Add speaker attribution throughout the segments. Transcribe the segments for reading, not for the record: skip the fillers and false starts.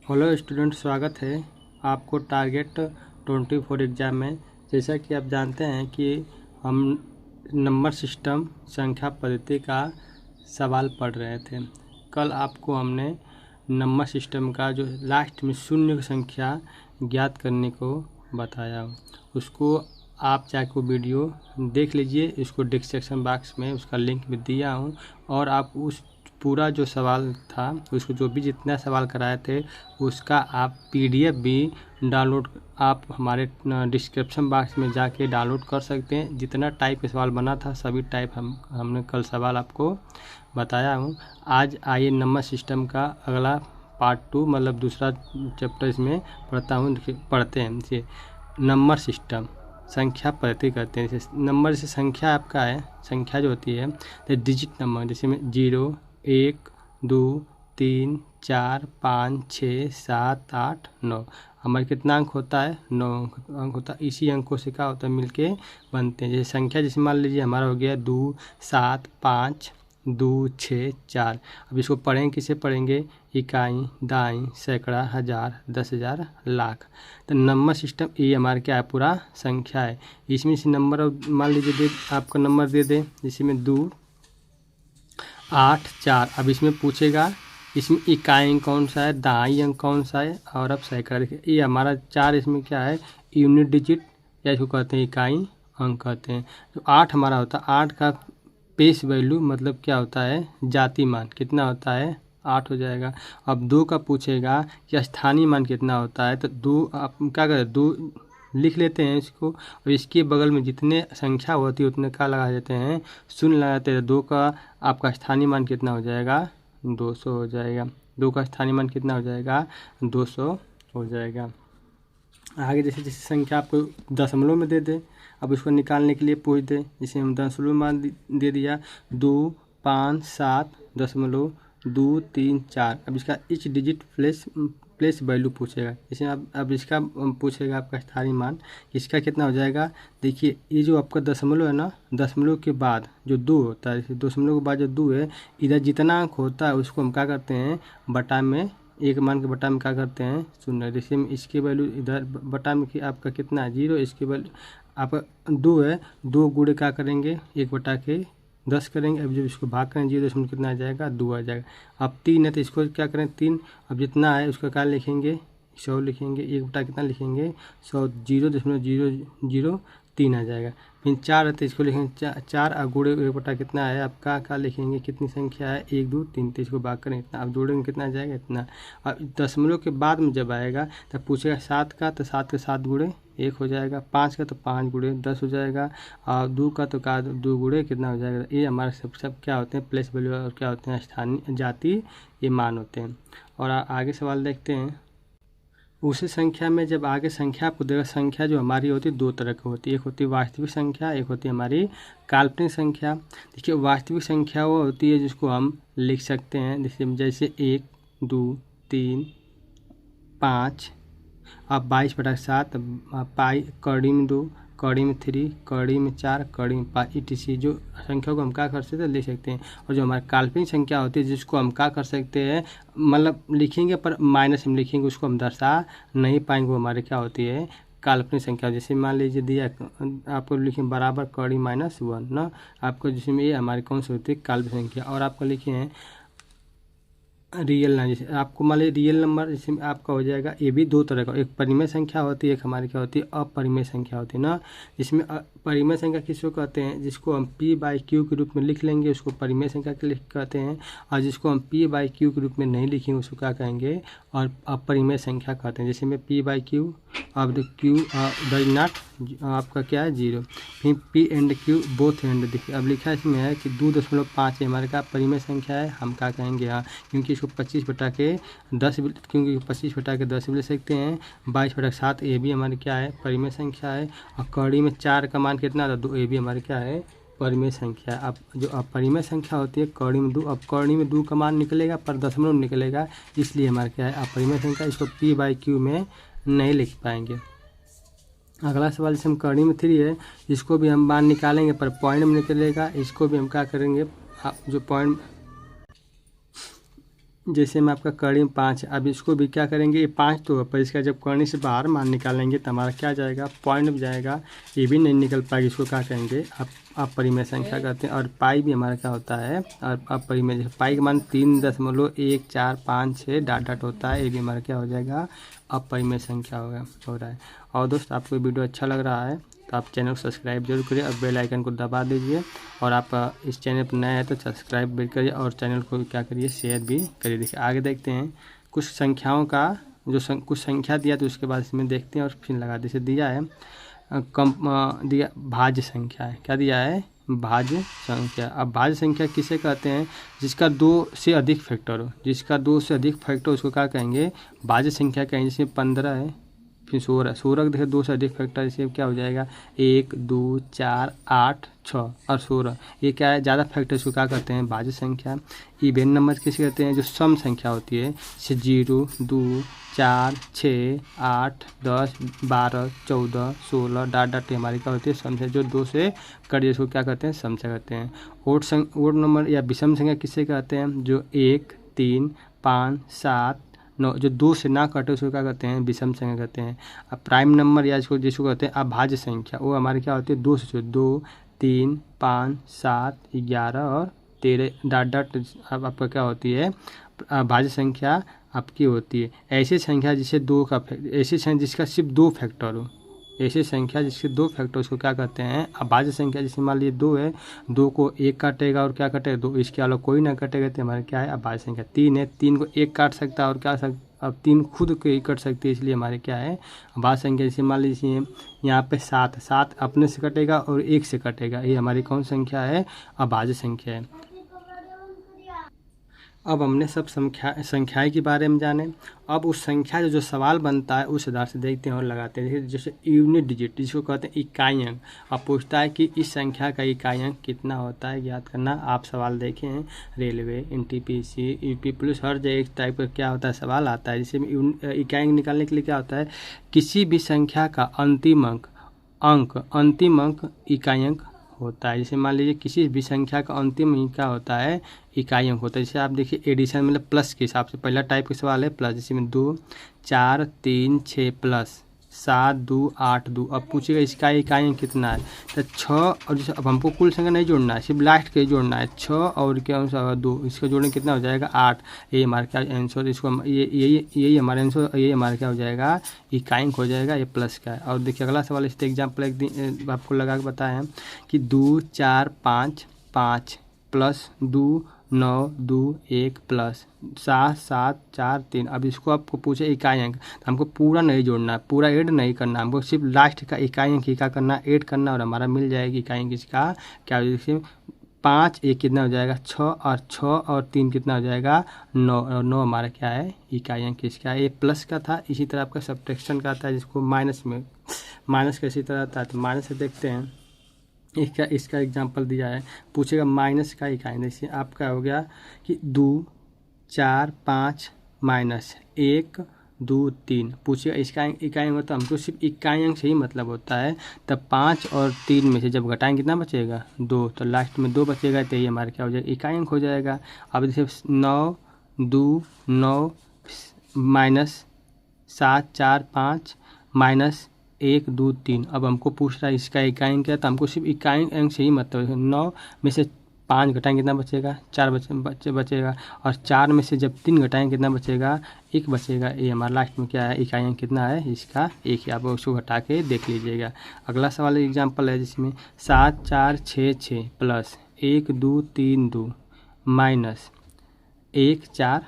Speaker 1: Hello student, स्वागत है आपको टारगेट 24 एग्ज़ाम में। जैसा कि आप जानते हैं कि हम नंबर सिस्टम संख्या पद्धति का सवाल पढ़ रहे थे। कल आपको हमने नंबर सिस्टम का जो लास्ट में शून्य संख्या ज्ञात करने को बताया, उसको आप चाहे को वीडियो देख लीजिए। इसको डिस्क्रिप्शन बॉक्स में उसका लिंक भी दिया हूँ, और आप उस पूरा जो सवाल था उसको जो भी जितना सवाल कराए थे उसका आप पीडीएफ भी डाउनलोड आप हमारे डिस्क्रिप्शन बॉक्स में जाके डाउनलोड कर सकते हैं। जितना टाइप का सवाल बना था सभी टाइप हमने कल सवाल आपको बताया हूँ। आज आइए नंबर सिस्टम का अगला पार्ट 2 मतलब दूसरा चैप्टर इसमें पढ़ते हैं। जैसे नंबर सिस्टम संख्या पद्धति करते हैं। जैसे नंबर से संख्या आपका है, संख्या जो होती है तो डिजिट नंबर, जैसे में 0 1 2 3 4 5 6 7 8 9 हमारे कितना अंक होता है? 9 अंक होता है। इसी अंकों से क्या होता है मिलके बनते हैं। जैसे संख्या, जैसे मान लीजिए हमारा हो गया 2 7 5 2 6 4। अब इसको पढ़ेंगे, किसे पढ़ेंगे? इकाई, दाई, सैकड़ा, हज़ार, 10,000, लाख। तो नंबर सिस्टम ये हमारा क्या है? पूरा संख्या है। इसमें से नंबर मान लीजिए आपका नंबर दे दे, जैसे में 2 8 4। अब इसमें पूछेगा इसमें इकाई अंक कौन सा है, दहाई अंक कौन सा है, और अब सैकड़ा। देखिए ये हमारा 4 इसमें क्या है? यूनिट डिजिट, या इसको कहते हैं इकाई अंक कहते हैं। तो 8 हमारा होता है, 8 का पेस वैल्यू मतलब क्या होता है? जाति मान कितना होता है? 8 हो जाएगा। अब 2 का पूछेगा कि स्थानीय मान कितना होता है, तो 2 आप क्या करें, 2 लिख लेते हैं इसको, और इसके बगल में जितने संख्या होती है उतने का लगा देते हैं, शून्य लगाते हैं। 2 का आपका स्थानीय मान कितना हो जाएगा? 200 हो जाएगा। 2 का स्थानीय मान कितना हो जाएगा? 200 हो जाएगा। आगे जैसे जैसे संख्या आपको दशमलव में दे दे, अब इसको निकालने के लिए पूछ दे। जैसे हम दशमलव मान दे दिया 2 5 7 दशमलव 2 3 4। अब इसका इच डिजिट प्लेस वैल्यू पूछेगा। जैसे अब इसका पूछेगा आपका स्थानीय मान, इसका कितना हो जाएगा? देखिए ये जो आपका दशमलव है ना, दशमलव के बाद जो 2 होता है, दशमलव के बाद जो 2 है, इधर जितना अंक होता है उसको हम क्या करते हैं? बटा में, एक मान के बटा में क्या करते हैं? शून्य। जैसे इसके वैल्यू इधर बटा में कि आपका कितना है? 0। इसके वैल्यू आपका 2 है, 2 गुणे क्या करेंगे? 1/10 करेंगे। अब जब इसको भाग करें 0 दशमलव कितना आ जाएगा? 2 आ जाएगा। अब 3 है तो इसको क्या करें? 3। अब जितना है उसका क्या लिखेंगे? 100 लिखेंगे। 1 बटा कितना लिखेंगे? 100। 0.003 आ जाएगा। फिर 4 है तो इसको लिखेंगे 4 और गुणे 1 बटा कितना है आपका, क्या लिखेंगे? कितनी संख्या है? 1 2 3। तो इसको भाग करें इतना, अब जोड़ेंगे कितना आ जाएगा? इतना। अब दशमलव के बाद में जब आएगा तब पूछेगा 7 का, तो 7 के 7 गुणे 1 हो जाएगा। 5 का तो 5 गुणे 10 हो जाएगा। और 2 का तो का 2 गुणे कितना हो जाएगा? ये हमारे सब क्या होते हैं? प्लेस वैल्यू, और क्या होते हैं? स्थानीय जाति, ये मान होते हैं। और आगे सवाल देखते हैं। उसी संख्या में जब आगे संख्या आपको देगा, संख्या जो हमारी होती है 2 तरह की होती है। एक होती है वास्तविक संख्या, एक होती है हमारी काल्पनिक संख्या। देखिए वास्तविक संख्या वो होती है जिसको हम लिख सकते हैं, जैसे 1 2 3 5। अब 22/7 पाई कड़ी में 2, कड़ी में 3, कड़ी में 4, कड़ी में 5 etc। जो संख्या को हम क्या कर सकते हैं? लिख सकते हैं। और जो हमारी काल्पनिक संख्या होती है जिसको हम क्या कर सकते हैं, मतलब लिखेंगे पर माइनस में लिखेंगे, उसको हम दर्शा नहीं पाएंगे। वो हमारी क्या होती है? काल्पनिक संख्या। जैसे मान लीजिए दिया आपको लिखें बराबर कड़ी -1 ना, आपको जिसमें ये हमारी कौन सी होती है? काल्पनिक संख्या। और आपको लिखे हैं रियल ना, जैसे आपको मान लीजिए रियल नंबर, जैसे आपका हो जाएगा, ये भी 2 तरह का, एक परिमेय संख्या होती है, एक हमारी क्या होती है? अपरिमेय संख्या होती है ना। जिसमें परिमेय संख्या किसको कहते हैं? जिसको हम p/q के रूप में लिख लेंगे उसको परिमेय संख्या के लिए कहते हैं, और जिसको हम p/q के रूप में नहीं लिखेंगे उसको क्या कहेंगे? और अपरिमेय संख्या कहते हैं। जैसे में p/q, अब q डज नॉट आपका क्या है? 0। फिर p and q both and, देखिए अब लिखा इसमें है कि 2.5 हमारे का परिमेय संख्या है, हम क्या कहेंगे? हाँ, क्योंकि इसको 25/10, क्योंकि 25/10 भी ले सकते हैं। 22/7 ये भी हमारी क्या है? परिमेय संख्या है। और कड़ी में 4 का मान कितना था? 2। ये भी हमारी क्या है? परिमेय संख्या। अब जो अपरिमेय संख्या होती है कड़ी में 2, अब कड़ी में 2 का मान निकलेगा पर दशमलव निकलेगा, इसलिए हमारा क्या है? अपरिमेय संख्या। इसको p/q में नहीं लिख पाएंगे। अगला सवाल, जैसे हम कड़ी में 3 है, इसको भी हम मान निकालेंगे पर पॉइंट में निकलेगा, इसको भी हम क्या करेंगे? जो पॉइंट जैसे में आपका कड़ी में 5 है, अब इसको भी क्या करेंगे, ये 5 तो है, पर इसका जब कड़ी से बाहर मान निकालेंगे तो हमारा क्या जाएगा, पॉइंट में जाएगा, ये भी नहीं निकल पाएगी। इसको क्या कहेंगे, अपरिमेय संख्या कहते हैं। और पाई भी हमारा क्या होता है, और अपरिमेय, पाई का मान 3.145 डॉट डॉट होता है, ये भी हमारा क्या हो जाएगा, अपरिमेय संख्या हो रहा है। और दोस्त आपको वीडियो अच्छा लग रहा है तो आप चैनल को सब्सक्राइब जरूर करिए और बेल आइकन को दबा दीजिए। और आप इस चैनल पर नए हैं तो सब्सक्राइब भी करिए और चैनल को क्या करिए, शेयर भी करिए। देखिए आगे देखते हैं कुछ संख्याओं का, कुछ संख्या दिया तो उसके बाद इसमें देखते हैं और फिर लगा। जैसे दिया है दिया भाज्य संख्या है, क्या दिया है, भाज्य संख्या। अब भाज्य संख्या किसे कहते हैं, जिसका 2 से अधिक फैक्टर हो, जिसका 2 से अधिक फैक्टर उसको क्या कहेंगे, भाज्य संख्या कहेंगे। जिसमें 15 है, फिर 16 देखिए 2 से अधिक फैक्टर, इसे क्या हो जाएगा, 1 2 4 8 6 और 16, ये क्या है, ज़्यादा फैक्टर, इसको क्या कहते हैं, भाज्य संख्या। इवन नंबर किसे कहते हैं, जो सम संख्या होती है, जैसे 0 2 4 6 8 10 12 14 16 डॉट डॉट हमारी क्या होती है, सम संख्या। जो 2 से कट, इसको क्या कहते हैं, सम संख्या कहते हैं। ओड नंबर या विषम संख्या किसे कहते हैं, जो 1 3 5 7 9, जो 2 से ना कटे उसको क्या कहते हैं, विषम संख्या कहते हैं। अब प्राइम नंबर या जिसको कहते हैं अभाज्य संख्या, वो हमारी क्या होती है, 2 से 2 3 5 7 11 और 13 डॉट डॉट अब आपका क्या होती है, अभाज्य संख्या आपकी होती है। ऐसी संख्या जिसे 2 का, ऐसी संख्या जिसका सिर्फ 2 फैक्टर हो, ऐसी संख्या जिसके 2 फैक्टर उसको क्या कहते हैं, अभाज्य संख्या। जैसे मान लीजिए 2 है, 2 को 1 काटेगा और क्या कटेगा, 2, इसके अलावा कोई ना कटेगा तो हमारे क्या है, अभाज्य संख्या। 3 है, 3 को 1 काट सकता है और क्या अब 3 खुद को ही कट सकती है, इसलिए हमारे क्या है, अभाज्य संख्या। जैसे मान लीजिए यहाँ पे 7 अपने से कटेगा और 1 से कटेगा, ये हमारी कौन संख्या है, अभाज्य संख्या है। अब हमने सब संख्याएं के बारे में जाने। अब उस संख्या जो सवाल बनता है उस आधार से देखते हैं और लगाते हैं। जैसे यूनिट डिजिट, जिसको कहते हैं इकाई अंक। अब पूछता है कि इस संख्या का इकाई अंक कितना होता है, याद करना। आप सवाल देखे हैं, रेलवे, NTPC, UP पुलिस, हर जगह एक टाइप का क्या होता है, सवाल आता है। जिससे इकाई अंक निकालने के लिए क्या होता है, किसी भी संख्या का अंतिम अंक इकाई अंक होता है। जैसे मान लीजिए किसी भी संख्या का अंतिम ही क्या होता है, इकाई अंक होता है। जैसे आप देखिए एडिशन मतलब प्लस के हिसाब से, पहला टाइप का सवाल है प्लस, जिसमें 2 4 3 6 प्लस 7 2 8 2। अब पूछेगा इसका इकाई अंक कितना है, तो 6। और जैसे अब हमको कुल संख्या नहीं जोड़ना है, सिर्फ लास्ट के जोड़ना है, 6 और क्या 2, इसका जोड़ने कितना हो जाएगा, 8। यही हमारा क्या आंसर, इसको यही हमारा आंसर, यही हमारा क्या हो जाएगा, इकाई अंक हो जाएगा, ये प्लस का है। और देखिए अगला सवाल, इस एग्जाम्पल एक दिन आपको लगा के बताएं कि 2 4 5 5 प्लस 2 9 2 1 प्लस 7 7 4 3। अब इसको आपको पूछे इकाई अंक, तो हमको पूरा नहीं जोड़ना है, पूरा ऐड नहीं करना, हमको सिर्फ लास्ट का इकाई अंक ही क्या करना है, ऐड करना, और हमारा मिल जाएगी इकाई अंक इसका क्या। जैसे 5 1 कितना हो जाएगा, 6 और 6 और 3 कितना हो जाएगा, 9 और 9 हमारा क्या है, इकाई अंक इसका। ये प्लस का था। इसी तरह आपका सब्ट्रैक्शन का आता है, जिसको माइनस का इसी तरह आता है। तो माइनस से देखते हैं, इसका एग्जांपल दिया है, पूछेगा माइनस का इकाई। जैसे आपका हो गया कि 2 4 5 माइनस 1 2 3। पूछेगा इसका इकाई अंक, तो हमको सिर्फ इकाई अंक से ही मतलब होता है। तब 5 और 3 में से जब घटाएंगे कितना बचेगा, 2, तो लास्ट में 2 बचेगा, तो ये हमारा क्या हो जाएगा, इकाई अंक हो जाएगा। अब जैसे 9 2 9 माइनस 7 4 5 माइनस 1 2 3। अब हमको पूछ रहा है इसका इकाई अंक क्या, तो हमको सिर्फ इकाई अंक से ही मतलब है। 9 में से 5 घटाएंगे कितना बचेगा, 4 बचेगा। और 4 में से जब 3 घटाएंगे कितना बचेगा, 1 बचेगा। ये हमारा लास्ट में क्या है, इकाई अंक कितना है इसका, 1 ही। आप उसको घटा के देख लीजिएगा। अगला सवाल एग्जाम्पल है, जिसमें 7 4 6 6 प्लस 1 2 3 2 माइनस 1 4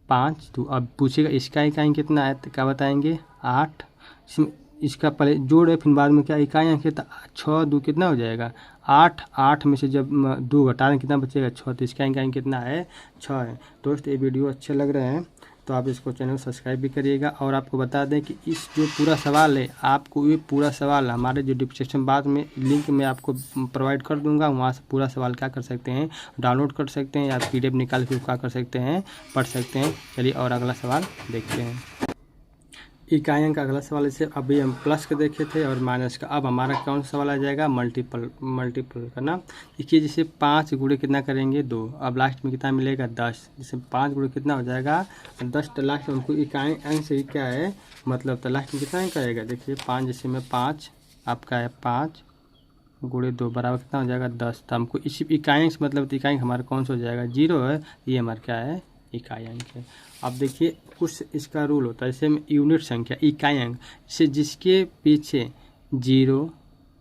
Speaker 1: 5 2। अब पूछेगा इसका इकाई कितना है, तो क्या बताएंगे, 8। इसका पहले जोड़ है, फिर बाद में क्या इकाई अंक है, तो 6 2 कितना हो जाएगा, 8। 8 में से जब 2 घटाने कितना बचेगा, 6। तो इसका इकाई कितना है, 6 है। दोस्त ये वीडियो अच्छे लग रहे हैं तो आप इसको चैनल सब्सक्राइब भी करिएगा। और आपको बता दें कि इस जो पूरा सवाल है, आपको ये पूरा सवाल हमारे जो डिस्क्रिप्शन बाद में लिंक में आपको प्रोवाइड कर दूंगा, वहाँ से पूरा सवाल क्या कर सकते हैं, डाउनलोड कर सकते हैं, या PDF निकाल के क्या कर सकते हैं, पढ़ सकते हैं। चलिए और अगला सवाल देखते हैं। इकाई अंक का अगला सवाल इसे अभी हम प्लस का देखे थे और माइनस का। अब हमारा कौन सा सवाल आ जाएगा, मल्टीपल का ना। देखिए जैसे 5 गुणे कितना करेंगे 2, अब लास्ट में कितना मिलेगा 10। जैसे 5 गुणे कितना हो जाएगा 10, तो लास्ट में हमको इकाई अंक से ही क्या है मतलब, तो लास्ट में कितना अंक आएगा। देखिए 5 जैसे में 5 आपका है 5 गुणे 2 बराबर कितना हो जाएगा 10। तो हमको इसी इकाई अंक मतलब इकाई अंक हमारा कौन सा हो जाएगा 0 है, ये हमारा क्या है इकाई अंक है। अब देखिए कुछ इसका रूल होता है, जैसे यूनिट संख्या इकाई अंक से जिसके पीछे 0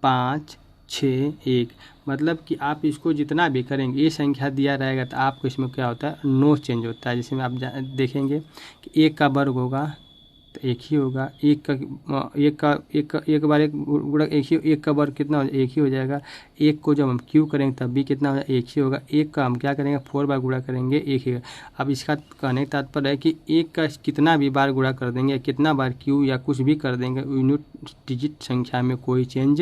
Speaker 1: 5 6 1, मतलब कि आप इसको जितना भी करेंगे ये संख्या दिया रहेगा तो आपको इसमें क्या होता है नो चेंज होता है। जैसे में आप देखेंगे कि 1 का वर्ग होगा तो एक ही होगा, एक बार एक गुणा एक का वर्ग कितना हो एक ही हो जाएगा। एक को जब हम क्यू करेंगे तब भी कितना हो एक ही होगा। एक का हम क्या करेंगे 4 बार गुणा करेंगे एक ही। अब इसका कहने का तात्पर्य है कि एक का कितना भी बार गुणा कर देंगे, कितना बार क्यू या कुछ भी कर देंगे, यूनिट डिजिट संख्या में कोई चेंज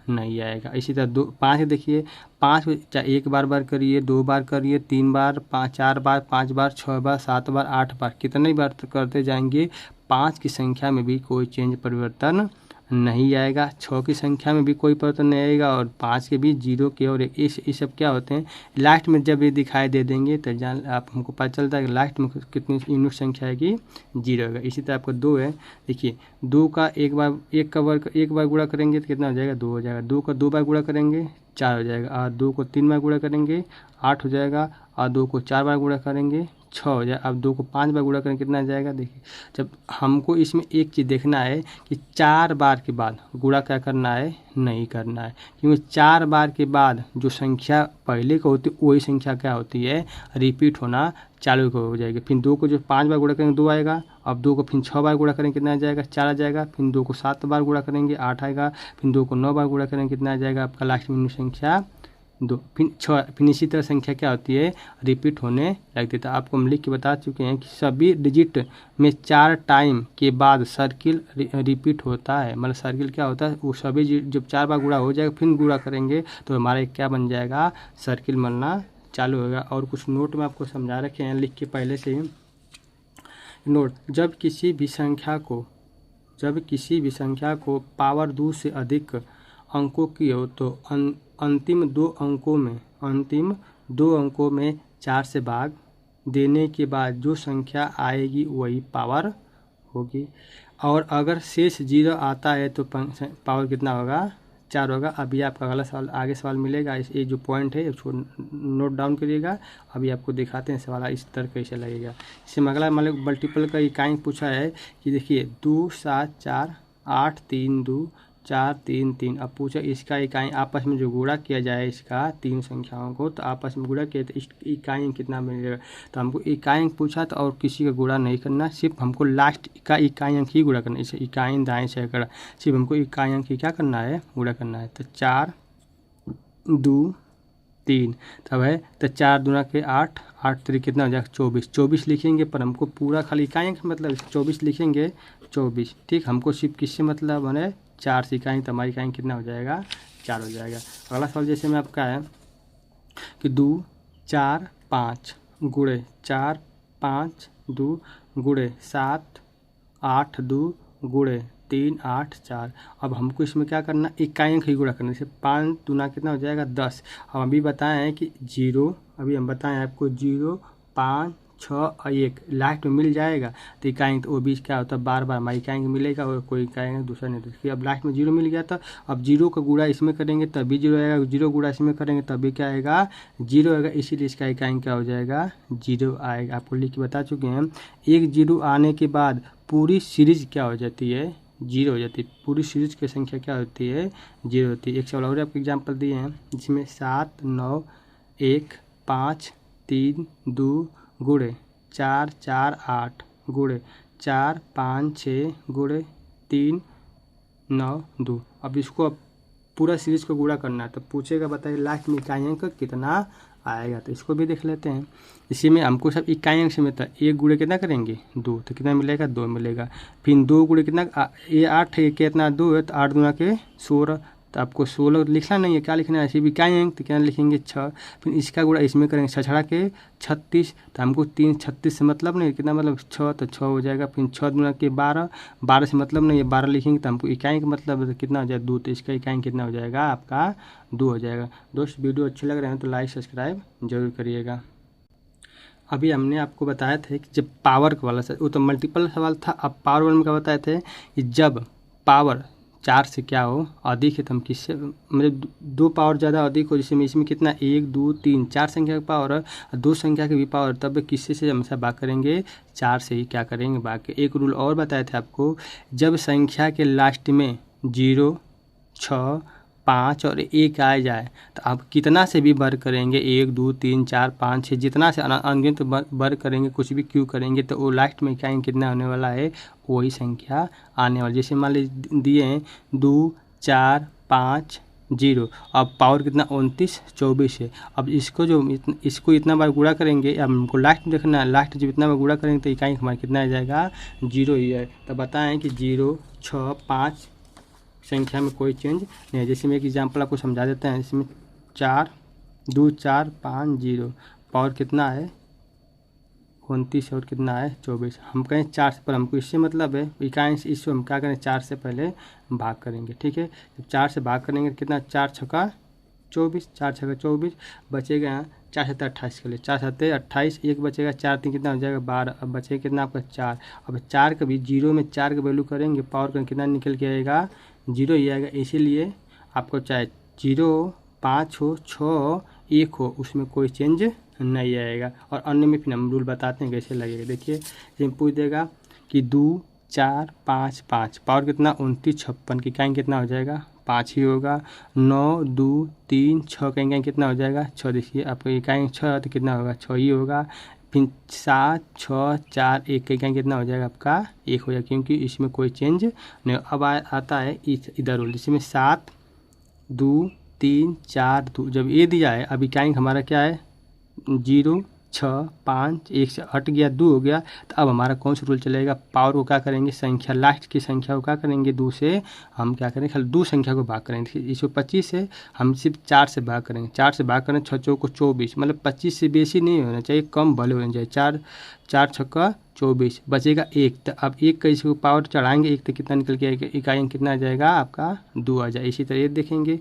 Speaker 1: नहीं आएगा। इसी तरह 5 देखिए 5 चाहे एक बार करिए, 2 बार करिए, 3 बार 4 बार 5 बार 6 बार 7 बार 8 बार, कितने बार करते जाएंगे 5 की संख्या में भी कोई चेंज परिवर्तन नहीं आएगा, 6 की संख्या में भी कोई परिवर्तन नहीं आएगा और 5 के भी 0 के और ये सब क्या होते हैं लास्ट में जब ये दिखाई दे देंगे तो जान आप हमको पता चलता है कि लास्ट में कितनी यूनिट संख्या आएगी 0 होगा। इसी तरह आपका 2 है, देखिए 2 का एक बार गुणा करेंगे तो कितना हो जाएगा 2 हो जाएगा। 2 का 2 बार गुणा करेंगे 4 हो जाएगा और 2 को 3 बार गुणा करेंगे 8 हो जाएगा और 2 को 4 बार गुणा करेंगे 6 हो जाए। अब 2 को 5 बार गुणा करें कितना आ जाएगा। देखिए जब हमको इसमें एक चीज़ देखना है कि 4 बार के बाद गुणा क्या करना है नहीं करना है, क्योंकि 4 बार के बाद जो संख्या पहले को होती है वही संख्या क्या होती है रिपीट होना चालू हो जाएगी। फिर 2 को जो 5 बार गुणा करेंगे 2 आएगा, अब 2 को फिर 6 बार गुणा करेंगे कितना आ जाएगा 4 आ जाएगा। फिर 2 को 7 बार गुणा करेंगे 8 आएगा, फिर 2 को 9 बार गुणा करेंगे कितना आ जाएगा आपका लास्ट में संख्या 2। फिर इसी तरह संख्या क्या होती है रिपीट होने लगती है। तो आपको हम लिख के बता चुके हैं कि सभी डिजिट में 4 टाइम के बाद सर्किल रिपीट होता है। मतलब सर्किल क्या होता है वो सभी जब 4 बार गुणा हो जाएगा फिर गुणा करेंगे तो हमारे क्या बन जाएगा सर्किल बनना चालू होगा। और कुछ नोट में आपको समझा रखे हैं लिख के पहले से ही। नोट, जब किसी भी संख्या को पावर 2 से अधिक अंकों की हो तो अंतिम दो अंकों में 4 से भाग देने के बाद जो संख्या आएगी वही पावर होगी। और अगर शेष 0 आता है तो पावर कितना होगा 4 होगा। अभी आपका अगला सवाल आगे सवाल मिलेगा, ये जो पॉइंट है उसको नोट डाउन करिएगा। अभी आपको दिखाते हैं सवाल इस तरह कैसे लगेगा। इसमें अगला मतलब मल्टीपल का इकाई पूछा है कि देखिए 2 7 4 8 3 2 4 3 3। अब पूछा इसका इकाई आपस में जो गुणा किया जाए इसका तीन संख्याओं को तो आपस में गुणा किया तो इस इकाई कितना मिलेगा। तो हमको इकाई अंक पूछा तो और किसी का गुणा नहीं करना, सिर्फ हमको लास्ट का इकाई अंक ही गुणा करना। इसे इकाई दाएं से करा सिर्फ हमको इकाई अंक ही क्या करना है गुणा करना है। तो 4 2 3 तब है तो 4 दूना के 8 8 3 कितना हो जाएगा 24 लिखेंगे, पर हमको पूरा खाली इकाई अंक मतलब 24 लिखेंगे 24। ठीक, हमको सिर्फ किससे मतलब बने 4 से इकाई, तो हमारी इकाई कितना हो जाएगा 4 हो जाएगा। अगला सवाल जैसे में आपका है कि 2 4 5 गुणे 4 5 2 गुणे 7 8 2 गुणे 3 8 4। अब हमको इसमें क्या करना इकाई अंक ही गुणा करना। जैसे 5 दूना कितना हो जाएगा 10। हम अभी बताए हैं कि 0, अभी हम बताएं आपको 0 5 6 और 1 लास्ट में मिल जाएगा तो इकाई अंक, तो वो बीच क्या होता है बार बार हमारी इकाई अंक मिलेगा और कोई इकाई अंक दूसरा नहीं। देखिए अब लास्ट में 0 मिल गया था, अब 0 का गुणा इसमें करेंगे तभी 0 आएगा, 0 गुणा इसमें करेंगे तभी क्या आएगा 0 आएगा, इसीलिए इसका इकाई अंक क्या हो जाएगा 0 आएगा। आपको लिख के बता चुके हैं। एक 0 आने के बाद पूरी सीरीज क्या हो जाती है 0 हो जाती है। पूरी सीरीज की संख्या क्या होती है 0 होती है। एक सवाल और आपको एग्जाम्पल दिए हैं जिसमें 7 9 1 5 3 2 गुणे 4 4 8 गुणे 4 5 6 गुणे 3 9 2। अब इसको पूरा सीरीज को गुणा करना है तो पूछेगा बताइए लास्ट में इकाई अंक कितना आएगा। तो इसको भी देख लेते हैं। इसी में हमको सब इकाई अंक से में था 1 गुणे कितना करेंगे 2 तो कितना मिलेगा 2 मिलेगा। फिर 2 गुणे कितना ये 8 है कितना 2 है तो 8 दूना के 16 तो आपको 16 लिखना नहीं है, क्या लिखना है, ऐसे भी इकाई अंक तो क्या लिखेंगे 6, फिर इसका गुणा इसमें करेंगे 6 छड़ा के 36, तो हमको 3 36 से मतलब नहीं, कितना मतलब 6, तो 6 हो जाएगा, फिर 6 गुणा के 12, 12 से मतलब नहीं है, 12 लिखेंगे तो हमको इकाई का मतलब कितना हो जाएगा 2, तो इसका इकाई कितना हो जाएगा आपका 2 हो जाएगा। दोस्त वीडियो अच्छे लग रहे हैं तो लाइक सब्सक्राइब जरूर करिएगा। अभी हमने आपको बताया था कि जब पावर वाला वो तो मल्टीपल सवाल था, अब पावर वाले में क्या बताए थे कि जब पावर 4 से क्या हो अधिक है तो हम किससे मतलब 2 पावर ज़्यादा अधिक हो, जिसमें इसमें कितना 1 2 3 4 संख्या का पावर और 2 संख्या के भी पावर, तब किससे से हमेशा भाग करेंगे 4 से ही क्या करेंगे भाग। एक रूल और बताए थे आपको, जब संख्या के लास्ट में 0 6 5 और 1 आ जाए तो आप कितना से भी वर्ग करेंगे 1 2 3 4 5 6 जितना से अनगिनत वर्ग करेंगे कुछ भी क्यों करेंगे तो वो लास्ट में क्या कितना होने वाला है वही संख्या आने वाली। जैसे मान लीजिए दिए हैं 2 4 5 0, अब पावर कितना 29 24 है। अब इसको इतना बार गुणा करेंगे, अब हमको लास्ट में देखना है, लास्ट जब इतना बार गुणा करेंगे तो इकाई हमारा कितना आ जाएगा 0 ही है। तो बताएं कि 0 6 5 संख्या में कोई चेंज नहीं है। जैसे मैं एक एग्जांपल आपको समझा देते हैं, इसमें 4 2 4 5 0, पावर कितना है 29 और कितना है 24। हम कहें 4 से, पर हमको इससे मतलब है इकाई से, इसको हम क्या करें 4 से पहले भाग करेंगे, ठीक है। जब 4 से भाग करेंगे कितना 4 छक्का 24, 4 छक्का 24 बचेगा यहाँ 4 7 28 के लिए, 4 7 28, 1 बचेगा 4 3 कितना हो जाएगा 12, अब बचेगा कितना आपका 4। अब 4 का भी 0 में 4 का वैल्यू करेंगे पावर का कितना निकल के आएगा 0 ही आएगा। इसीलिए आपको चाहे 0 5 हो 6 1 हो उसमें कोई चेंज नहीं आएगा। और अन्य में फिर हम रूल बताते हैं कैसे लगेगा। देखिए जब पूछ देगा कि 2 4 5 5, पावर कितना 29 56 की इकाई कितना हो जाएगा 5 ही होगा। 9 2 3 6 का इकाई कितना हो जाएगा 6, देखिए आपका इकाई 6 तो कितना होगा 6 ही होगा। फिर 7 6 4 1 का इकाई कितना हो जाएगा आपका 1 हो जाएगा, क्योंकि इसमें कोई चेंज नहीं। अब आता है इधर रूल, जिसमें 7 2 3 4 2, जब ये दिया है अब इकाई हमारा क्या है 0 6 5 1 से हट गया 2 हो गया, तो अब हमारा कौन सा रूल चलेगा, पावर को क्या करेंगे संख्या लास्ट की संख्या को क्या करेंगे 2 से हम क्या करेंगे खाली 2 संख्या को भाग करेंगे। इसको 25 से हम सिर्फ 4 से भाग करेंगे, 4 से भाग करें 6 चौको 24, मतलब 25 से बेसी नहीं होना चाहिए, कम भले होना चाहिए। 4 4 छक्का 24 बचेगा 1, तो अब 1 का इसको पावर चढ़ाएंगे 1 तो कितना निकल के आएगा इकाई कितना आ जाएगा आपका 2 आ जाए। इसी तरह ये देखेंगे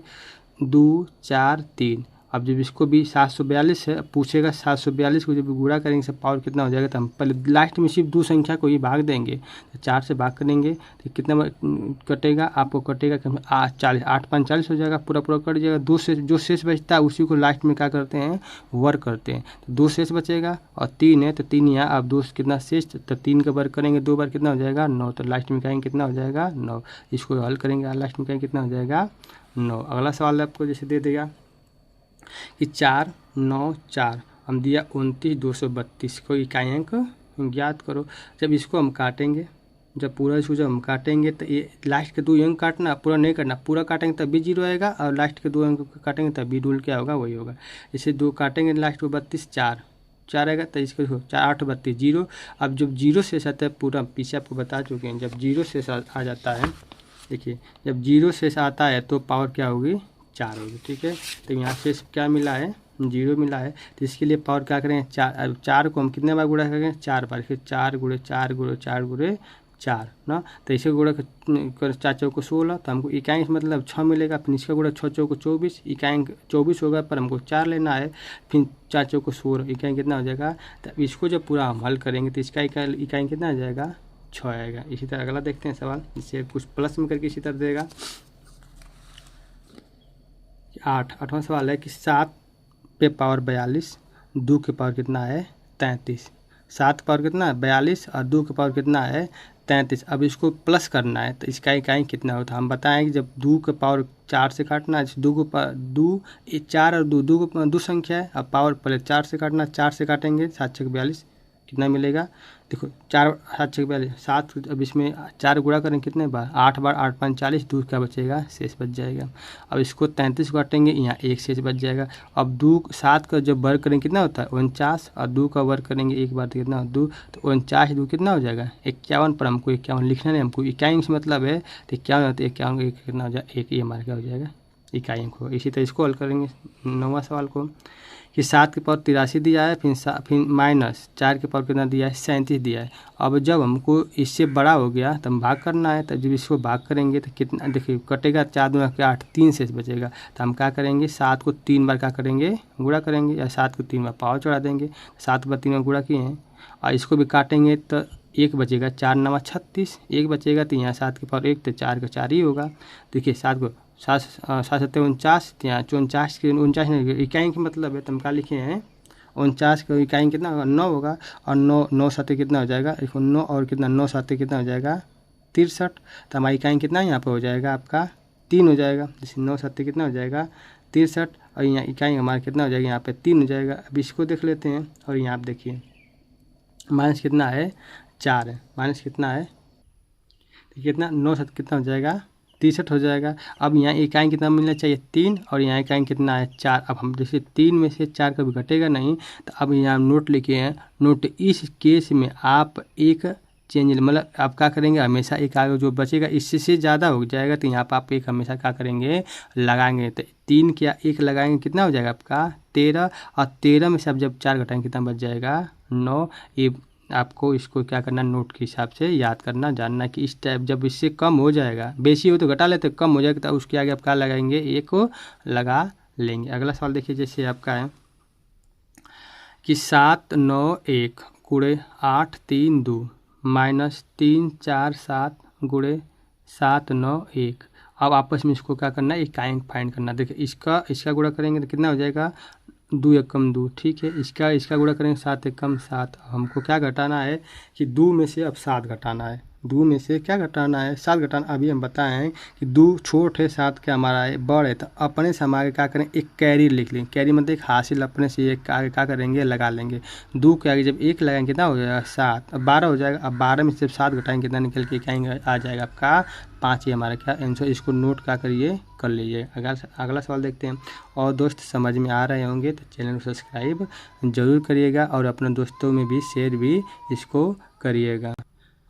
Speaker 1: 2 4 3, अब जब इसको भी 742 है पूछेगा 742 को जब गुणा करेंगे सब पावर कितना हो जाएगा, तो हम पहले लास्ट में सिर्फ 2 संख्या को ही भाग देंगे, तो 4 से भाग करेंगे तो कितना कटेगा आपको कटेगा 40 8 5 40 हो जाएगा, पूरा कट जाएगा। 2 से जो शेष बचता है उसी को लास्ट में क्या करते हैं वर्ग करते हैं, तो 2 शेष बचेगा और 3 है तो 3 यहाँ अब 2 कितना शेष, तो 3 का वर्ग करेंगे 2 बार कितना हो जाएगा 9, तो लास्ट में कहेंगे कितना हो जाएगा 9। इसको हल करेंगे लास्ट में कहेंगे कितना हो जाएगा 9। अगला सवाल आपको जैसे दे देगा कि 4 9 4, हम दिया 29 232 को इकाई अंक ज्ञात करो। जब इसको हम काटेंगे, जब पूरा इसको जब हम काटेंगे तो ये लास्ट के 2 अंक काटना, पूरा नहीं काटना, पूरा काटेंगे तब भी 0 आएगा और लास्ट के 2 अंक काटेंगे तब भी रूल क्या होगा वही होगा। जैसे 2 काटेंगे लास्ट को 32 4 आएगा, तो इसको 4 8 32 0। अब जब 0 शेष आता है, पूरा पीछे आपको बता चुके हैं, जब 0 शेष आ जाता है, देखिए जब 0 शेष आता है तो पावर क्या होगी 4 होगी, ठीक है। तो यहाँ शेष क्या मिला है 0 मिला है, तो इसके लिए पावर क्या करें 4 को हम कितने बार गुणा करेंगे 4 बार, फिर 4 गुणे 4 गुणे 4 गुणे 4 ना, तो इसे गुणा कर 4 चौको 16, तो हमको इकाई मतलब 6 मिलेगा। फिर इसका गुणा 6 चौको 24, इकाई 24 होगा पर हमको 4 लेना है, फिर 4 चौको 16 इकाई कितना हो जाएगा। तो इसको जब पूरा हम हल करेंगे तो इसका इकाई कितना आ जाएगा 6 आएगा। इसी तरह अगला देखते हैं सवाल, इससे कुछ प्लस में करके इसी तरह देगा। 8वां सवाल है कि 7 पे पावर 42, 2 के पावर कितना है 33। 7 पावर कितना है 42 और 2 के पावर कितना है 33। अब इसको प्लस करना है तो इसका इकाई कितना होता है, हम बताएं कि जब 2 के पावर 4 से काटना है, 2 को 4 और 2 को 2 संख्या है, अब पावर पहले 4 से काटना, 4 से काटेंगे 7 6 42 कितना मिलेगा, देखो 4 7 6 42 7, अब इसमें 4 गुणा करें कितने बार 8 बार, 8 5 40, 2 क्या बचेगा शेष बच जाएगा। अब इसको 33 काटेंगे, यहाँ 1 शेष बच जाएगा। अब 2 7 का जब वर्ग करेंगे कितना होता है 49, और 2 का वर्ग करेंगे एक बार तो कितना 2, तो 49 2 कितना हो जाएगा 51, पर हमको 51 लिखना नहीं, हमको इकाई से मतलब है, तो 51 होता है 51 कितना हो जाएगा 1, ये हमारा क्या हो जाएगा इकाइयों को। इसी तरह इसको हल करेंगे 9वां सवाल को कि 7 की पावर 83 दिया है, फिर माइनस 4 की पावर कितना दिया है 37 दिया है। अब जब हमको इससे बड़ा हो गया तो हम भाग करना है, तो जब इसको भाग करेंगे तो कितना देखिए कटेगा, 4 दूना के 8, 3 शेष बचेगा। तो हम क्या करेंगे 7 को 3 बार क्या करेंगे गुणा करेंगे, या 7 को 3 बार पावर चढ़ा देंगे। 7 बार 3 बार गुणा किए हैं और इसको भी काटेंगे तो 1 बचेगा, 4 9 36, 1 बचेगा तो यहाँ 7 की पावर 1 तो 4 का 4 ही होगा। देखिए 7 को 7 7 49, यहाँ 49 के 49 नहीं इकाई की मतलब है, तो हम क्या लिखे हैं 49 का इकाई कितना होगा 9 होगा, और 9 7 कितना हो जाएगा, देखो 9 और कितना 9 7 कितना हो जाएगा 63। तो हमारी इकाई कितना यहाँ पे हो जाएगा आपका 3 हो जाएगा। जैसे 9 7 कितना हो जाएगा 63, और यहाँ इकाई हमारा कितना हो जाएगा यहाँ पे 3 हो जाएगा। अब इसको देख लेते हैं, और यहाँ आप देखिए माइनस कितना है 4 है, माइनस कितना है कितना 9 7 कितना हो जाएगा 63 हो जाएगा। अब यहाँ इकाई कितना मिलना चाहिए 3, और यहाँ इकाई कितना है 4। अब हम जैसे 3 में से 4 कभी घटेगा नहीं, तो अब यहाँ नोट लिखे हैं, नोट इस केस में आप एक चेंज मतलब आप क्या करेंगे हमेशा एक आगे जो बचेगा इससे से ज़्यादा हो जाएगा, तो यहाँ पर आप एक हमेशा क्या करेंगे लगाएंगे। तो 3 क्या 1 लगाएंगे कितना हो जाएगा आपका 13, और 13 में से आप जब 4 घटाएंगे कितना बच जाएगा 9। ये आपको इसको क्या करना नोट के हिसाब से याद करना जानना कि इस टाइप जब इससे कम हो जाएगा, बेसी हो तो घटा लेते, कम हो जाएगा तो उसके आगे आप क्या लगाएंगे एक को लगा लेंगे। अगला सवाल देखिए, जैसे आपका है कि 7 9 1 गुणे 8 3 2 माइनस 3 4 7 गुणे 7 9 1। अब आपस में इसको क्या करना है इकाई फाइंड करना। देखिए इसका गुणा करेंगे तो कितना हो जाएगा 2 1 कम 2, ठीक है। इसका गुणा करेंगे 7 1 कम 7। हमको क्या घटाना है कि 2 में से अब 7 घटाना है, 2 में से क्या घटाना है 7 घटाना। अभी हम बताए हैं कि 2 छोट है 7 क्या हमारा है बड़ है, तो अपने से हम आगे क्या करें एक कैरी लिख लेंगे। कैरी मतलब एक हासिल अपने से एक आगे क्या करेंगे लगा लेंगे। 2 के आगे जब 1 लगाएंगे कितना हो जाएगा 7, अब 12 हो जाएगा। अब 12 में से 7 घटाएंगे कितना निकल के इकाएंगे आ जाएगा आपका 5 ही हमारा क्या आंसर। इसको नोट क्या करिए कर लीजिए। अगला सवाल देखते हैं। और दोस्त समझ में आ रहे होंगे तो चैनल को सब्सक्राइब जरूर करिएगा, और अपने दोस्तों में भी शेयर भी इसको करिएगा।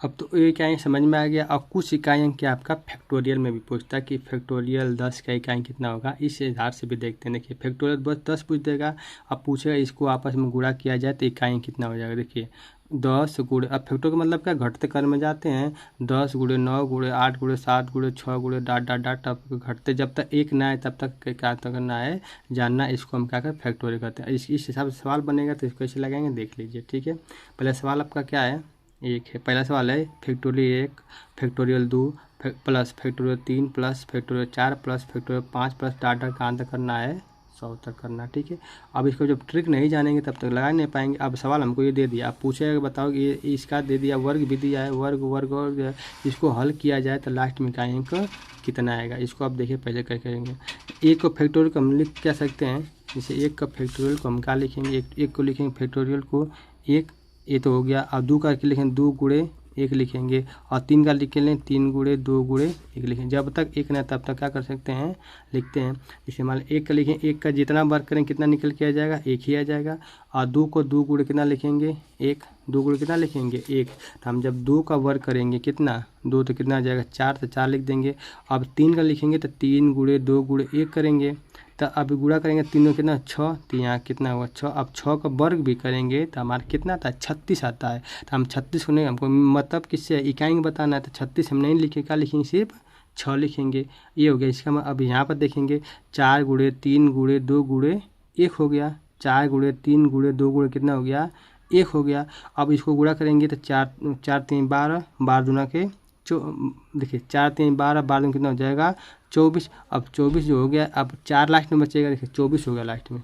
Speaker 1: अब तो ये इकाई समझ में आ गया। अब कुछ इकाइयाँ क्या आपका फैक्टोरियल में भी पूछता है कि फैक्टोरियल 10 का इकाई कितना होगा, इस आधार से भी देखते हैं। देखिए फैक्टोरियल बस 10 पूछ देगा, अब पूछेगा इसको आपस में गुणा किया जाए तो इकाई कितना हो जाएगा। देखिए 10 गुणे, अब फैक्टर का मतलब क्या घटते क्रम में जाते हैं, 10 गुणे 9 गुणे 8 गुणे 7 गुणे 6 गुणे डाट डाट डाट, अब घटते जब तक 1 ना आए तब तक क्या करना है जानना। इसको हम क्या कर फैक्टोरियल करते हैं। इस हिसाब से सवाल बनेगा तो इसको कैसे लगाएंगे देख लीजिए, ठीक है। पहला सवाल आपका क्या है एक है, पहला सवाल है factorial 1 factorial 2 plus factorial 3 plus factorial 4 plus factorial 5 plus dot dot का आंसर करना है 100 तक करना, ठीक है। अब इसको जब ट्रिक नहीं जानेंगे तब तक लगा नहीं पाएंगे। अब सवाल हमको ये दे दिया, आप पूछेगा बताओ कि ये इसका दे दिया वर्ग भी दिया है, वर्ग वर्ग और इसको हल किया जाए तो लास्ट में इकाई का कितना आएगा। इसको आप देखिए पहले क्या करेंगे। एक को फैक्टोरियल को हम लिख क्या सकते हैं, जैसे एक का फैक्टोरियल को हम क्या लिखेंगे एक को लिखेंगे फैक्टोरियल को 1, ये तो हो गया। अब 2 का लिखेंगे 2 गुणे 1 लिखेंगे, और 3 का लिख लें 3 गुणे 2 गुणे 1 लिखेंगे। जब तक 1 ना तब तक क्या कर सकते हैं लिखते हैं। जैसे मान 1 का लिखें, 1 का जितना वर्ग करें कितना निकल के आ जाएगा 1 ही आ जाएगा। और 2 को 2 गुणे कितना लिखेंगे 1, 2 गुणे कितना लिखेंगे 1। तो हम जब 2 का वर्ग करेंगे कितना 2 तो कितना आ जाएगा 4, तो 4 लिख देंगे। अब 3 का लिखेंगे तो 3 गुणे 2 गुणे 1 करेंगे, तो अब गुणा करेंगे 3 कितना 6, तो यहाँ कितना हुआ 6। अब 6 का वर्ग भी करेंगे तो हमारा कितना आता है 36 आता है। तो हम 36 को नहीं, हमको मतलब किससे इकाई में बताना है, तो 36 हम नहीं लिखेंगे, क्या लिखेंगे सिर्फ 6 लिखेंगे। ये हो गया इसका। अब यहाँ पर देखेंगे 4 गुणे 3 गुणे 2 गुणे 1 हो गया, 4 गुणे 3 गुणे 2 गुणे कितना हो गया 1 हो गया। अब इसको गुणा करेंगे तो 4 4 3 12, 12 दूना के देखिए 4 3 12, 12 दूना कितना हो जाएगा 24। अब 24 जो हो गया, अब 4 लास्ट में बचेगा, देखिए 24 हो गया लास्ट में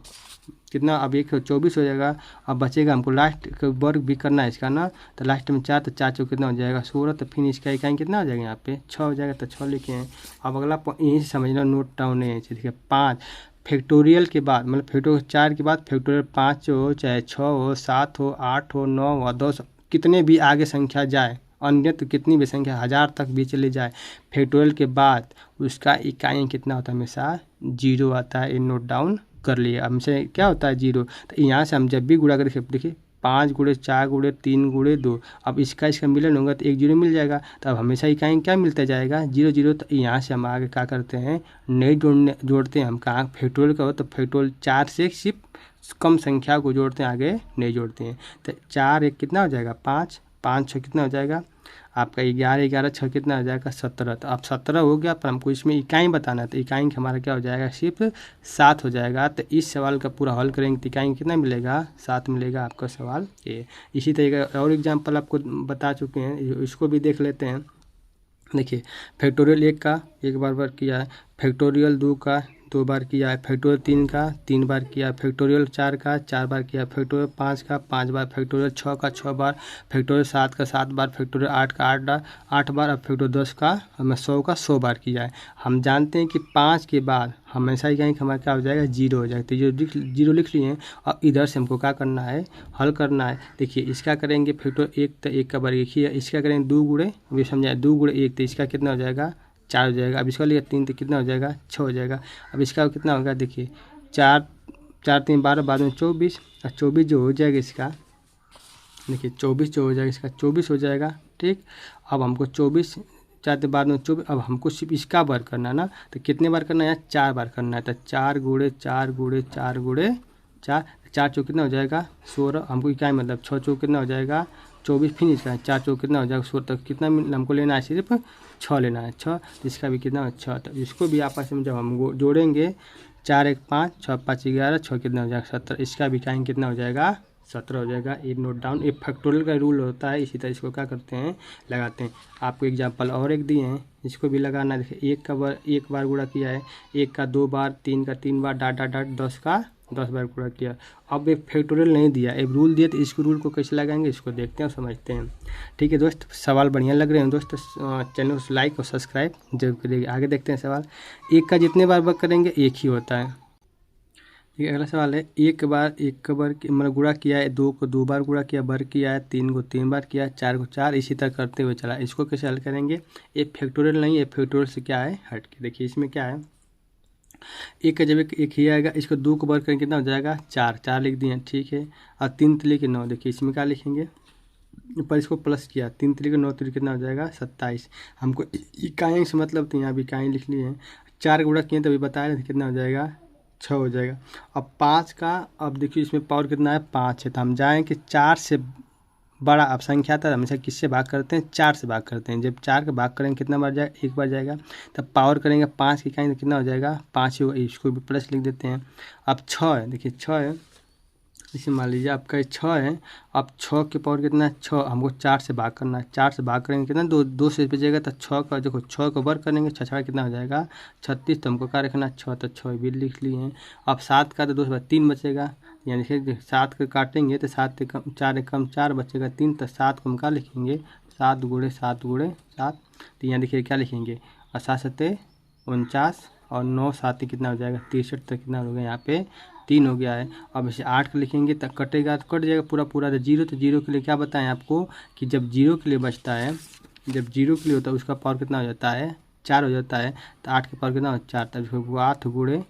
Speaker 1: कितना, अब 24 हो जाएगा। अब बचेगा हमको लास्ट का वर्ग भी करना है इसका ना, तो लास्ट में 4, तो 4 चौक कितना हो जाएगा 16, तो फिर इसका इकाई कितना हो जाएगा यहाँ पे 6 हो जाएगा, तो 6 लिखे हैं। अब अगला यहीं से समझना नोट डाउन है, देखिए 5 फैक्टोरियल के बाद मतलब फैक्टोरियल 4 के बाद फैक्टोरियल 5 हो चाहे 6 हो 7 हो 8 हो 9 हो 10 कितने भी आगे संख्या जाए, अन्य तो कितनी भी संख्या 1000 तक भी चले जाए, फैक्टोरियल के बाद उसका इकाई कितना होता है हमेशा 0 आता है। ये नोट डाउन कर लिए। हमसे क्या होता है 0, तो यहाँ से हम जब भी गुणा करें देखिए 5 गुणे 4 गुणे 3 गुणे 2। अब इसका मिलन होगा तो 1 जीरो मिल जाएगा। तो अब हमेशा इकाई क्या मिलता जाएगा 0 0। तो यहाँ से हम आगे क्या करते हैं नहीं जोड़ते हैं। हम कहाँ फैक्टोरियल का हो तो फैक्टोरियल 4 से सिर्फ कम संख्या को जोड़ते हैं, आगे नहीं जोड़ते हैं। तो 4 1 कितना हो जाएगा 5, 5 6 कितना हो जाएगा आपका 11, 11 6 कितना हो जाएगा 17। तो अब 17 हो गया, पर हमको इसमें इकाई बताना है। तो इकाई हमारा क्या हो जाएगा सिर्फ 7 हो जाएगा। तो इस सवाल का पूरा हल करेंगे तो इकाई कितना मिलेगा 7 मिलेगा आपका सवाल ए। इसी तरीके का और एग्जाम्पल आपको बता चुके हैं, इसको भी देख लेते हैं। देखिए फैक्टोरियल 1 का 1 बार किया है, फैक्टोरियल 2 का 2 बार किया है, फैक्टोरियल 3 का 3 बार किया है, फैक्टोरियल 4 का 4 बार किया, फैक्टोरियल 5 का 5 बार, फैक्टोरियल 6 का 6 बार, फैक्टोरियल 7 का 7 बार, फैक्टोरियल 8 का 8 बार, अब फैक्टोरियल 10 का हमें 100 का 100 बार किया है। हम जानते हैं कि 5 के बाद हमेशा ही कहीं हमारा क्या हो जाएगा 0 हो जाएगा। तो जीरो लिख लिए हैं। अब इधर से हमको क्या करना है हल करना है। देखिए इसका करेंगे फैक्टोरियल 1 तो 1 का बार 1 ही है, इसका करेंगे 2 गुणे, अभी समझाए 2 गुणे 1 तो इसका कितना हो जाएगा 4 हो जाएगा। अब इसका लिया 3 तो कितना हो जाएगा 6 हो जाएगा। अब इसका कितना होगा देखिए 4 4 3 12 बाद में 24, और 24 जो हो जाएगा इसका देखिए 24 जो हो जाएगा इसका 24 हो जाएगा। ठीक, अब हमको 24 4 के बाद में 24, अब हमको सिर्फ इसका बार करना है ना। तो कितने बार करना है 4 बार करना है। तो 4 गुणे 4 गुणे 4 गुणे 4, 4 चौक कितना हो जाएगा 16। हमको इकाई मतलब 6 चौक कितना हो जाएगा 24, फिर इसका 4 चौक कितना हो जाएगा 16। तक कितना हमको लेना है सिर्फ 6 लेना है 6। तो इसका भी कितना है 6। तो इसको भी आपस में जब हम जोड़ेंगे 4 1 5 6 5 11 6 कितना हो जाएगा 17। इसका भी इकाई कितना हो जाएगा 17 हो जाएगा। ये नोट डाउन, ये फैक्टोरियल का रूल होता है। इसी तरह इसको क्या करते हैं लगाते हैं। आपको एग्जांपल और एक दिए हैं, इसको भी लगाना। देखिए 1 बार गुणा किया है, 1 का 2 बार, 3 का 3 बार, डाट डाट डाट 10 का 10 बार गुणा किया। अब एक फैक्टोरियल नहीं दिया, एक रूल दिया, तो इसको रूल को कैसे लगाएंगे इसको देखते हैं और समझते हैं। ठीक है दोस्त, सवाल बढ़िया लग रहे हैं दोस्त, चैनल को लाइक और सब्सक्राइब जरूर करिएगा। आगे देखते हैं सवाल। 1 का जितने बार वर्क करेंगे 1 ही होता है। ठीक है, अगला सवाल है 1 बार मतलब गुणा किया है, 2 को 2 बार गुणा किया, बर किया है, 3 को 3 बार किया, 4 को 4, इसी तरह करते हुए चला। इसको कैसे हल करेंगे, ये फैक्टोरियल नहीं है, फैक्टोरियल से क्या है हट के। देखिए इसमें क्या है 1 का जब 1 ही आएगा, इसको 2 को बर करेंगे कितना हो जाएगा 4, 4 लिख दिए ठीक है। और 3 3 9, देखिए इसमें क्या लिखेंगे ऊपर इसको प्लस किया, 3 3 9 3 कितना हो जाएगा 27। हमको इकाई से मतलब तो यहाँ भी इकाई लिख लिए हैं। 4 गुणा किए तभी बताया कितना हो जाएगा 6 हो जाएगा। अब 5 का, अब देखिए इसमें पावर कितना है 5 है। तो हम जाएँ कि 4 से बड़ा अब संख्या था हमेशा किससे भाग करते हैं 4 से भाग करते हैं। जब 4 का भाग करेंगे कितना बार जाएगा 1 बार जाएगा। तब पावर करेंगे 5 की इकाई तो कितना हो जाएगा 5 ही होगा। इसको भी प्लस लिख देते हैं। अब 6 है, देखिए 6 है, इसे मान लीजिए आपका 6 है। अब 6 के पावर कितना है 6, हमको 4 से भाग करना है। 4 से भाग करेंगे कितना 2 से बचेगा। तो 6 का देखो 6 का वर्ग करेंगे 6 6 कितना हो जाएगा 36। तो हमको क्या रखना 6, तो 6 भी लिख लिए हैं। अब 7 का तो 2 से 3 बचेगा, यानी कि 7 को काटेंगे तो 7 से कम 4 कम 4 बचेगा 3। तो 7 को हम क्या लिखेंगे 7 गुणे 7 गुणे 7। तो यहाँ देखिए क्या लिखेंगे 7 7 49 और 9 7 कितना हो जाएगा 63। तक कितना हो गया यहाँ पे 3 हो गया है। अब इसे 8 का लिखेंगे तो कटेगा तो कट जाएगा पूरा पूरा। तो जीरो के लिए क्या बताएं आपको कि जब जीरो के लिए बचता है, जब जीरो के लिए होता है उसका पावर कितना हो जाता है 4 हो जाता है। तो 8 के पावर कितना हो 4, तब 8 गुणे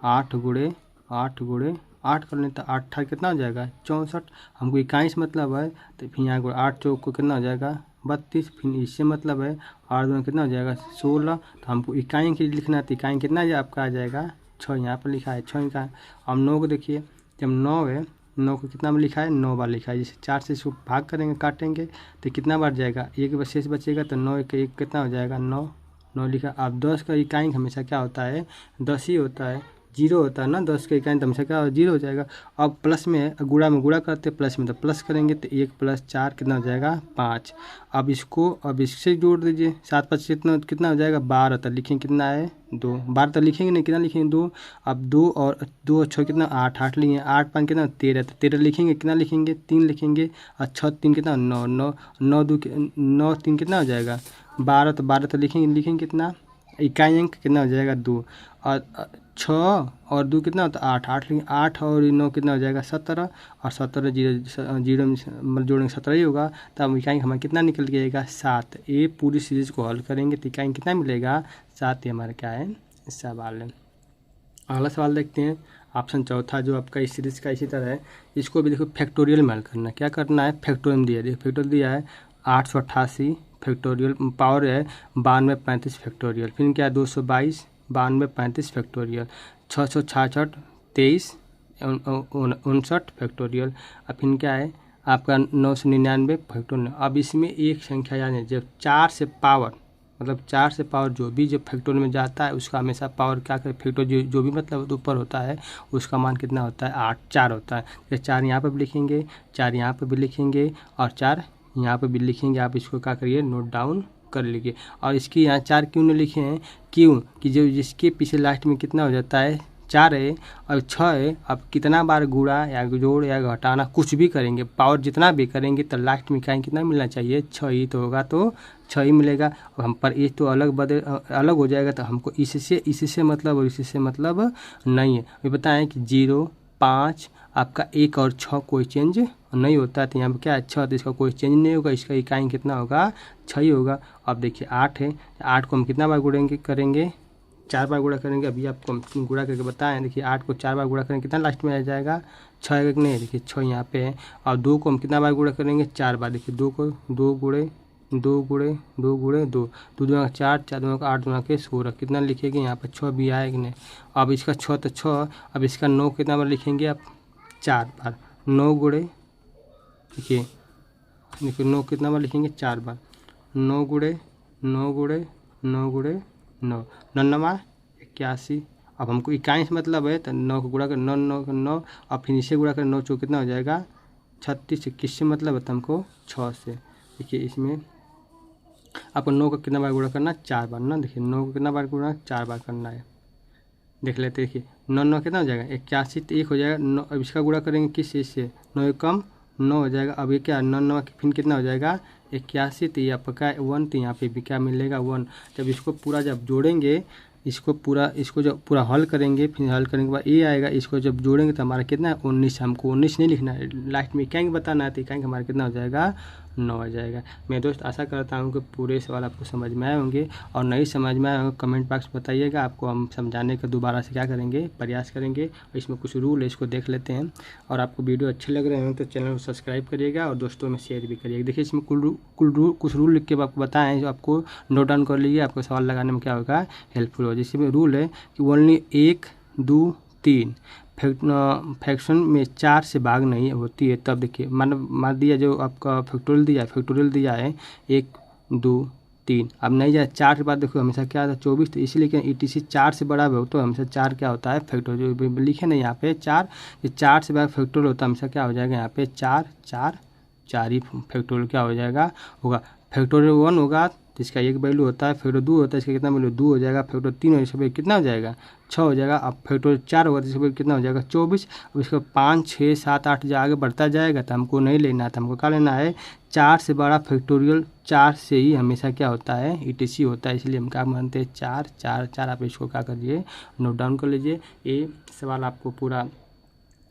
Speaker 1: 8 गुणे 8 गुणे 8 कर लें तो 8 कितना हो जाएगा 64। हमको इकाई से मतलब है, तो फिर यहाँ 8 चौक को कितना हो जाएगा 32। फिर इससे मतलब है 8 2 कितना हो जाएगा 16। तो हमको इकाई के लिए लिखना है, तो इकाई कितना आपका आ जाएगा 6। यहाँ पर लिखा है 6 का। अब 9 को देखिए, जब 9 है 9 को कितना में लिखा है 9 बार लिखा है। जैसे 4 से इसको भाग करेंगे काटेंगे तो कितना बार जाएगा 1 शेष बचेगा। तो 9 1 कितना हो जाएगा 9 9 लिखा। अब 10 का इकाई हमेशा क्या होता है 10 ही होता है, 0 होता है ना। 10 का इकाई तो हमेशा क्या 0 हो जाएगा। अब प्लस में गुणा करते हैं, प्लस में तो प्लस करेंगे तो 1 + 4 कितना हो जाएगा 5। अब इससे जोड़ दीजिए 7 5 कितना हो जाएगा 12। तो लिखेंगे कितना है 2, 12 तो लिखेंगे नहीं, कितना लिखेंगे 2। अब 2 और 6 कितना 8 8 लिए 8 5 कितना 13। तो 13 लिखेंगे कितना लिखेंगे 3 लिखेंगे। और 6 3 कितना 9 9 9 2 9 3 कितना हो जाएगा 12। तो 12 तो लिखेंगे कितना इकाई अंक कितना हो जाएगा 2। और 6 और 2 कितना होता है 8 8 लिखेंगे 8 और 9 कितना हो जाएगा 17। और 17 जीरो मतलब जोड़ेंगे 17 ही होगा। तब इकाई हमें कितना निकल जाएगा 7। ये पूरी सीरीज को हल करेंगे तो इकाई कितना मिलेगा 7। ये हमारा क्या है सवाल है। अगला सवाल देखते हैं। ऑप्शन चौथा जो आपका इस सीरीज का इसी तरह है, इसको भी देखो फैक्टोरियल में हल करना है। क्या करना है, फैक्टोरियल दिया, देखो फैक्टोरियल दिया है 888 फैक्टोरियल, पावर है 9235 फैक्टोरियल, फिर क्या है 222 9235 फैक्टोरियल, 666 23 59 फैक्टोरियल, अब फिर क्या है आपका 999 फैक्टोरियल। अब इसमें एक संख्या यानी जब 4 से पावर, मतलब 4 से पावर जो भी जब फैक्टोरियल में जाता है उसका हमेशा पावर क्या करे, फैक्टोरियल जो भी मतलब ऊपर होता है उसका मान कितना होता है 4 होता है। तो 4 यहाँ पर भी लिखेंगे, 4 यहाँ पर भी लिखेंगे और 4 यहाँ पर भी लिखेंगे। आप इसको क्या करिए, नोट डाउन कर लीजिए। और इसकी यहाँ 4 क्यों नहीं लिखे हैं, क्यों कि जो जिसके पीछे लास्ट में कितना हो जाता है 4 है और 6 है, अब कितना बार गुणा या जोड़ या घटाना कुछ भी करेंगे, पावर जितना भी करेंगे तो लास्ट में क्या कितना मिलना चाहिए 6 ही तो होगा, तो 6 ही मिलेगा। और हम पर ये तो अलग हो जाएगा, तो हमको इससे मतलब और इससे मतलब नहीं है। ये बताएं कि 0 5 आपका 1 और 6 कोई चेंज नहीं होता है, तो यहाँ पर क्या है 6, तो इसका कोई चेंज नहीं होगा, इसका इकाई कितना होगा 6 ही होगा। अब देखिए 8 है, 8 को हम कितना बार करेंगे 4 बार गुणा करेंगे। अभी आपको हम गुणा करके बताएं, देखिए 8 को 4 बार गुणा करेंगे कितना लास्ट में आ जाएगा 6 है कि नहीं, देखिए 6 यहाँ पे है। और 2 को हम कितना बार गुणा करेंगे 4 बार, देखिए 2 को 2 गुणे 2 गुणे 2 गुणे 2, 2 दूना 4, 4 दूना 8, दूना के 16, कितना लिखेंगे यहाँ पर 6 भी आएगा नहीं। अब इसका 6 तो 6, अब इसका 9 कितना बार लिखेंगे आप 4 बार, 9 गुणे देखिए 9 कितना बार लिखेंगे 4 बार, 9 गुणे 9 गुणे 9 गुणे 9, 9 81। अब हमको इकाई से मतलब है तो 9 को गुणा कर 9 9 9, और फिर इसे गुणा कर 9 चौ कितना हो जाएगा 36। किससे मतलब है तो हमको 6 से। देखिए इसमें आपको 9 का कितना बार गुणा करना 4 बार ना, देखिए 9 को कितना बार गुणा 4 बार करना है, देख लेते। देखिए 9 9 कितना हो जाएगा 81, तो 1 हो जाएगा 9। अब इसका गुणा करेंगे किस चीज़ से, 9 कम 9 हो जाएगा। अब ये क्या 9 9 फिर कितना हो जाएगा 81, तो ये आपका 1, तो यहाँ पे भी क्या मिलेगा 1। जब इसको पूरा जब जोड़ेंगे, इसको जब पूरा हल करेंगे, फिर हल करने के बाद ये आएगा, इसको जब जोड़ेंगे तो हमारा कितना है 19। हमको 19 नहीं लिखना है, लास्ट में इकाई बताना है, तो इकाई हमारा कितना हो जाएगा 9 आ जाएगा। मैं दोस्त आशा करता हूँ कि पूरे सवाल आपको समझ में आए होंगे, और नहीं समझ में आए होंगे कमेंट बॉक्स बताइएगा, आपको हम समझाने का दोबारा से क्या करेंगे प्रयास करेंगे। इसमें कुछ रूल है, इसको देख लेते हैं। और आपको वीडियो अच्छे लग रहे हो तो चैनल को सब्सक्राइब करिएगा और दोस्तों में शेयर भी करिएगा। देखिए इसमें कुछ रूल लिख के आपको बताएं, जो आपको नोट डाउन कर लीजिए, आपको सवाल लगाने में क्या होगा हेल्पफुल हो। जिसमें रूल है कि ओनली 1 2 3 फ्रैक्शन में 4 से भाग नहीं होती है। तब देखिए मान दिया जो आपका फैक्टोरियल दिया है 1 2 3, अब नहीं जाए 4 के बाद देखो हमेशा क्या आता है 24, तो इसलिए कि ETC 4 से बड़ा हो तो हमेशा 4 क्या होता है फैक्टोरियल, लिखे नहीं यहाँ पे 4, ये 4 से बड़ा फैक्टोरियल होता है हमेशा क्या हो जाएगा यहाँ पे 4 4 4 ही फैक्टोरियल क्या हो जाएगा होगा। फैक्टोरियल 1 होगा तो इसका 1 वैल्यू होता है, फैक्टोरियल 2 होता है इसका कितना वैल्यू 2 हो जाएगा, फैक्टोरियल 3 हो इसका कितना हो जाएगा 6 हो जाएगा। अब फैक्टोरियल 4 होगा तो इसका कितना हो जाएगा 24। अब इसका 5 6 7 8 जो आगे बढ़ता जाएगा तो हमको नहीं लेना है, तो हमको क्या लेना है 4 से बड़ा फैक्टोरियल 4 से ही हमेशा क्या होता है ETC होता है, इसलिए हम क्या मानते हैं 4 4 4। आप इसको क्या करिए नोट डाउन कर लीजिए। ये सवाल आपको पूरा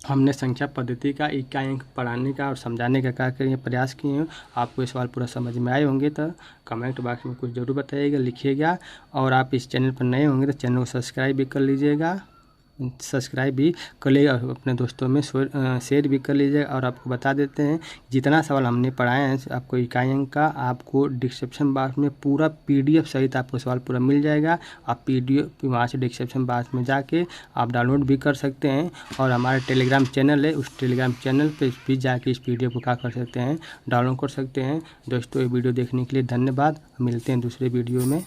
Speaker 1: हमने संख्या पद्धति का इकाई अंक पढ़ाने का और समझाने का क्या करिए प्रयास किए हैं। आपको ये सवाल पूरा समझ में आए होंगे तो कमेंट बॉक्स में कुछ ज़रूर बताइएगा, लिखिएगा। और आप इस चैनल पर नए होंगे तो चैनल को सब्सक्राइब भी कर लीजिएगा, और अपने दोस्तों में शेयर भी कर लीजिएगा। और आपको बता देते हैं जितना सवाल हमने पढ़ाए हैं आपको इकाई अंक का, आपको डिस्क्रिप्शन बॉक्स में पूरा PDF सहित आपको सवाल पूरा मिल जाएगा। आप PDF वहाँ से डिस्क्रिप्शन बॉक्स में जाके आप डाउनलोड भी कर सकते हैं, और हमारा टेलीग्राम चैनल है उस टेलीग्राम चैनल पर भी जाके इस PDF को क्या कर सकते हैं डाउनलोड कर सकते हैं। दोस्तों ये वीडियो देखने के लिए धन्यवाद, मिलते हैं दूसरे वीडियो में।